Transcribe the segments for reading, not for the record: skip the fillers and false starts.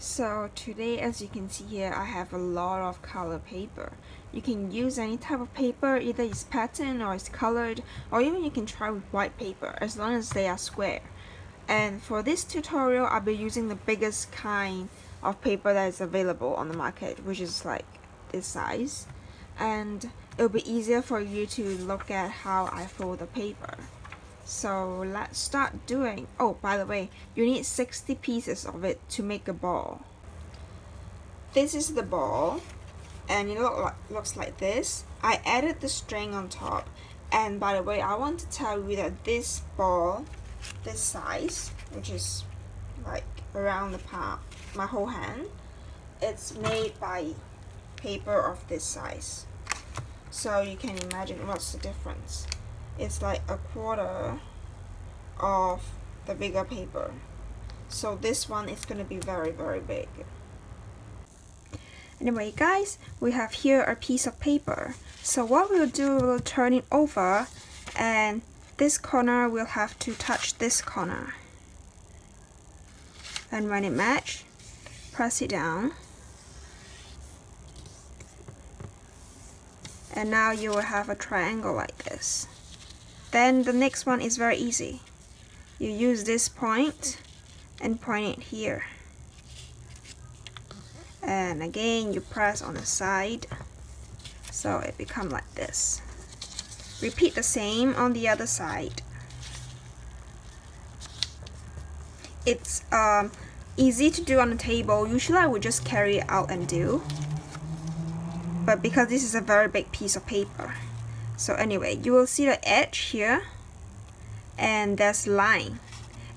So today, as you can see here, I have a lot of color paper. You can use any type of paper, either it's patterned or it's colored, or even you can try with white paper as long as they are square. And for this tutorial, I'll be using the biggest kind of paper that is available on the market, which is like this size. And it'll be easier for you to look at how I fold the paper. So let's start doing. Oh, by the way, you need 60 pieces of it to make a ball. This is the ball, and it looks like this. I added the string on top, and by the way, I want to tell you that this ball, this size, which is like around the palm, my whole hand, it's made by paper of this size. So you can imagine what's the difference. It's like a quarter of the bigger paper. So this one is going to be very, very big. Anyway guys, we have here a piece of paper. So what we'll do, we'll turn it over, and this corner will have to touch this corner. And when it matches, press it down. And now you will have a triangle like this. Then the next one is very easy. You use this point and point it here. And again, you press on the side, so it becomes like this. Repeat the same on the other side. It's easy to do on the table. Usually I would just carry it out and do. But because this is a very big piece of paper. So anyway, you will see the edge here, and there's line.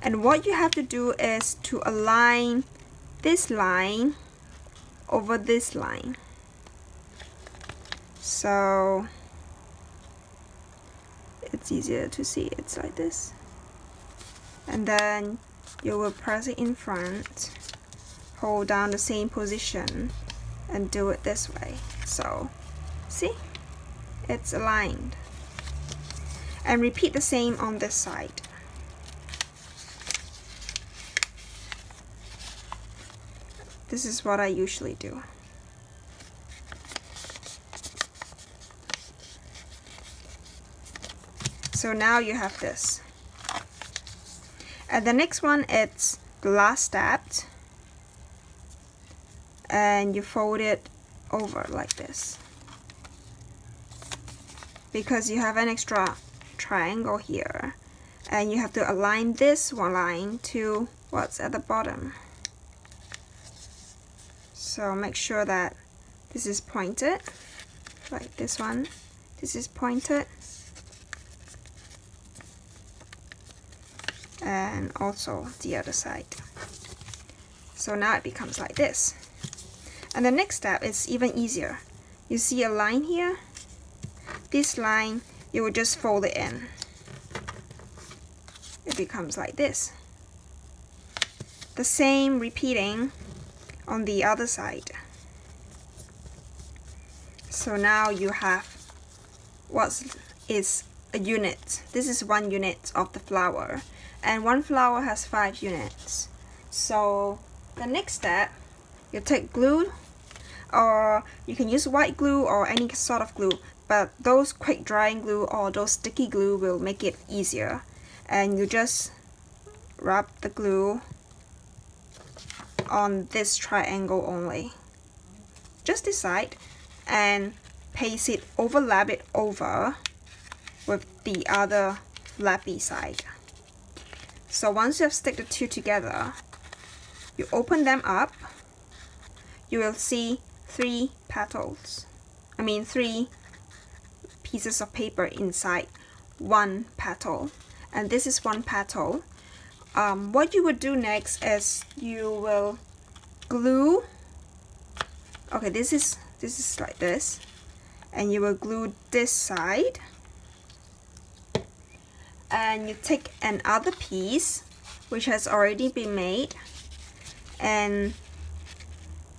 And what you have to do is to align this line over this line. So it's easier to see. It's like this. And then you will press it in front, hold down the same position, and do it this way. So see? It's aligned. And repeat the same on this side. This is what I usually do. So now you have this. And the next one, it's the last step. And you fold it over like this. Because you have an extra triangle here, and you have to align this one line to what's at the bottom. So make sure that this is pointed, like this one. This is pointed, and also the other side. So now it becomes like this. And the next step is even easier. You see a line here? This line, you will just fold it in. It becomes like this. The same repeating on the other side. So now you have what is a unit. This is 1 unit of the flower, and 1 flower has 5 units. So the next step, you take glue, or you can use white glue or any sort of glue. But those quick drying glue or those sticky glue will make it easier. And you just rub the glue on this triangle only. Just this side. And paste it, overlap it over with the other flappy side. So once you have stick the two together, you open them up. You will see 3 petals. I mean 3 pieces of paper inside 1 petal, and this is 1 petal. What you would do next is you will glue. Okay, this is like this, and you will glue this side, and you take another piece which has already been made, and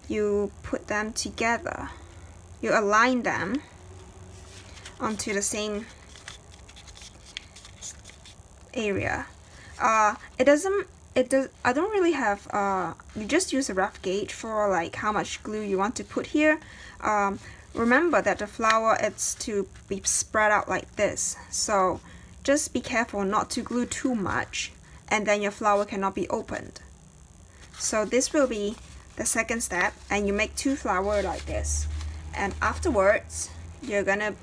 you put them together. You align them onto the same area. It doesn't I don't really have, you just use a rough gauge for like how much glue you want to put here. Remember that the flour, it's to be spread out like this, so just be careful not to glue too much, and then your flour cannot be opened. So this will be the second step, and you make 2 flour like this, and afterwards you're gonna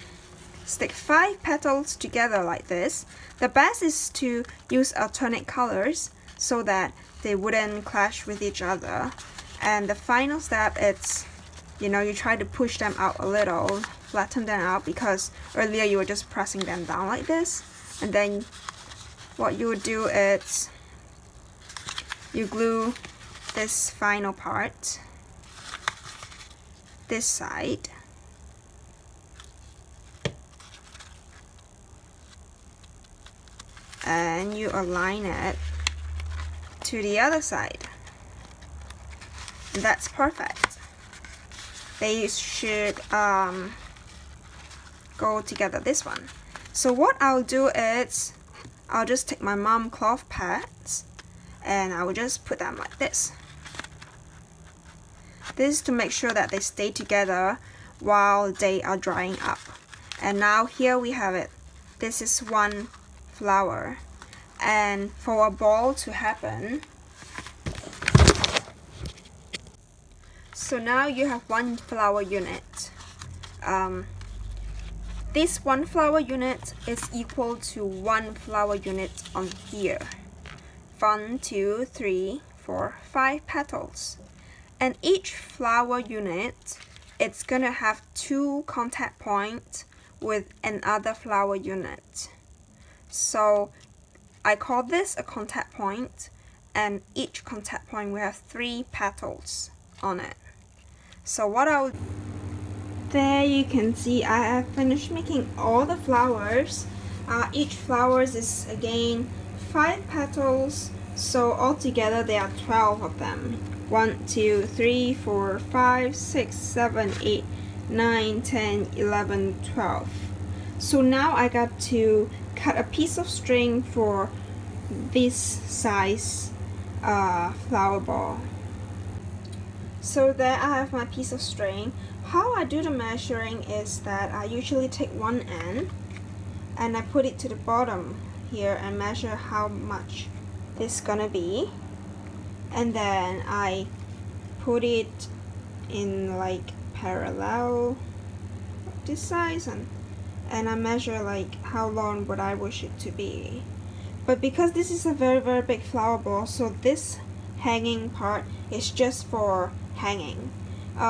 stick 5 petals together like this. The best is to use alternate colors so that they wouldn't clash with each other. And the final step is, you try to push them out a little, flatten them out, because earlier you were just pressing them down like this. And then what you would do is you glue this final part, this side, and you align it to the other side. And that's perfect. They should go together, this one. So what I'll do is I'll just take my mom cloth pads and I will just put them like this. This is to make sure that they stay together while they are drying up. And now here we have it. This is 1 flour. And for a ball to happen, so now you have 1 flour unit. This 1 flour unit is equal to 1 flour unit on here. 1, 2, 3, 4, 5 petals. And each flour unit, it's gonna have 2 contact points with another flour unit. So I call this a contact point, and each contact point will have 3 petals on it. So what I'll... There you can see I have finished making all the flowers. Each flowers is again 5 petals, so altogether there are 12 of them. 1, 2, 3, 4, 5, 6, 7, 8, 9, 10, 11, 12. So now I got to cut a piece of string for this size flower ball. So there I have my piece of string. How I do the measuring is that I usually take one end and I put it to the bottom here and measure how much this gonna be, and then I put it in like parallel this size, and I measure like how long would I wish it to be. But because this is a very big flower ball, so this hanging part is just for hanging.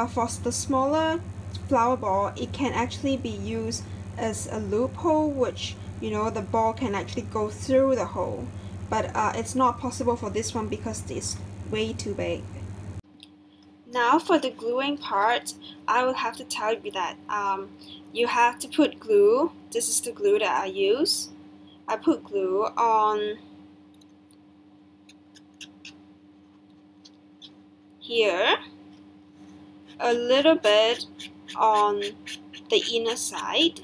For the smaller flower ball, it can actually be used as a loophole, which the ball can actually go through the hole. But it's not possible for this one because it's way too big. Now for the gluing part, I will have to tell you that you have to put glue. This is the glue that I use. I put glue on here, a little bit on the inner side,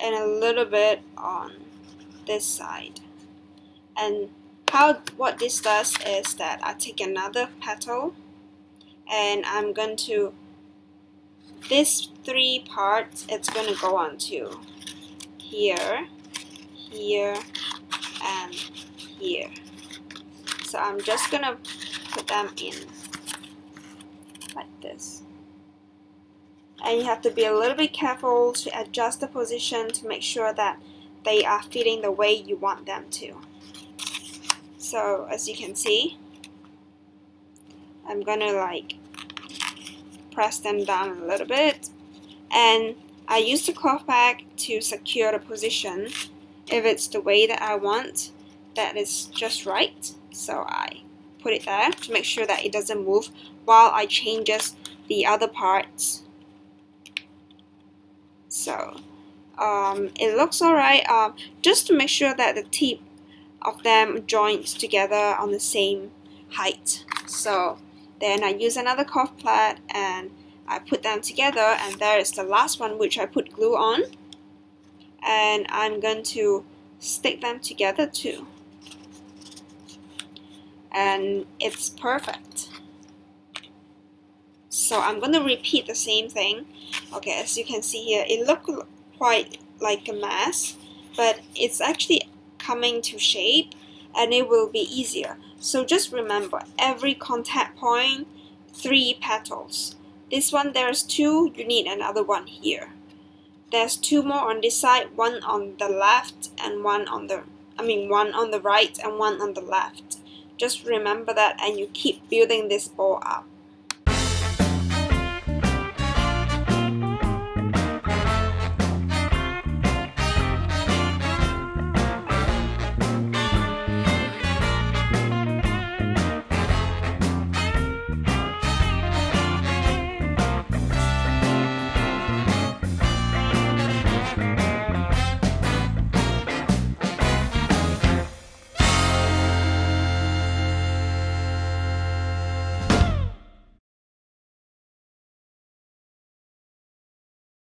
and a little bit on this side. And what this does is that I take another petal and I'm going to, this 3 parts, it's going to go on to here, here, and here. So I'm just going to put them in like this. And you have to be a little bit careful to adjust the position to make sure that they are fitting the way you want them to. So as you can see, I'm gonna like press them down a little bit, and I use the cloth bag to secure the position. If it's the way that I want, that is just right. So I put it there to make sure that it doesn't move while I changes the other parts. So it looks alright, just to make sure that the tip of them joins together on the same height. So then I use another cloth pad and I put them together, and there is the last one which I put glue on, and I'm going to stick them together too. and it's perfect. So I'm going to repeat the same thing. Okay, as you can see here, it looks quite like a mess, but it's actually coming to shape and it will be easier. So just remember, every contact point, 3 petals. This one there's 2, you need another one here. There's 2 more on this side, one on the left and one on the right and one on the left. Just remember that, and you keep building this ball up.